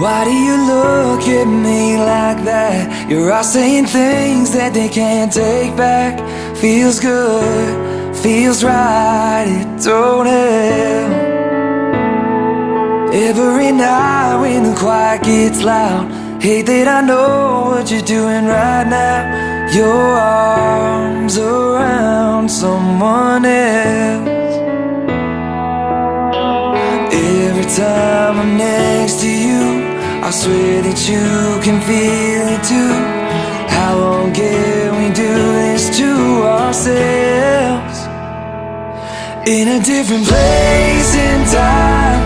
Why do you look at me like that? You're all saying things that they can't take back. Feels good, feels right, it don't help. Every night when the quiet gets loud, hate that I know what you're doing right now. Your arms around someone else. Every time I'm next to you, I swear that you can feel it too. How long can we do this to ourselves? In a different place in time,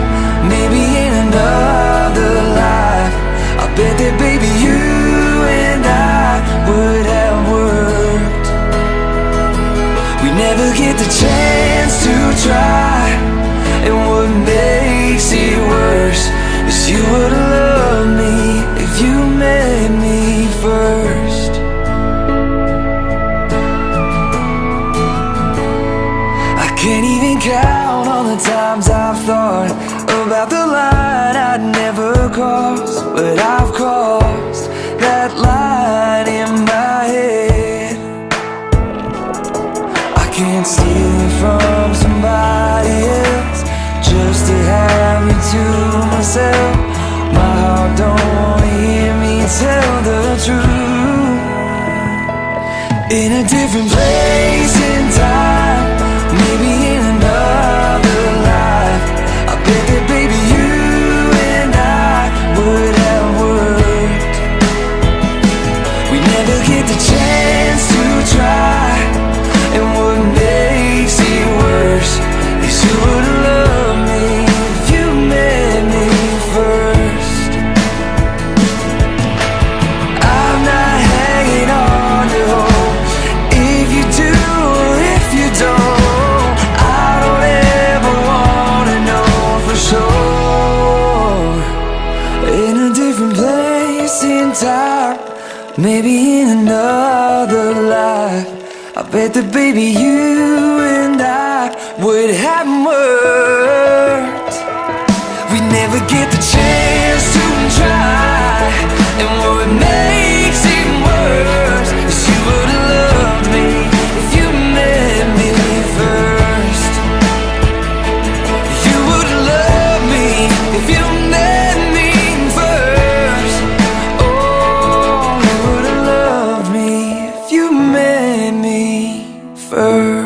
maybe in another life, I bet that baby you and I would have worked. We never get the chance to try, and what makes it worse is you would love me if you met me first. I can't even count all the times I've thought about the line I'd never cross, but I've crossed that line in my head. I can't steal it from somebody else just to have you to myself. My heart don't wanna hear me tell the truth. In a different place in time, maybe in another life, I bet that baby you and I would have worked. We never get the chance to try, and what makes it worse is you would love me if you met me first. I'm not hanging on to hope. If you do or if you don't, I don't ever wanna know for sure. In a different place in time, maybe in another life, I bet that baby you and I would have worked. We never get the chance to try, and what makes it worse is you would have loved me if you met me first. You would have loved me if you met me first. Oh, you would have loved me if you met me first.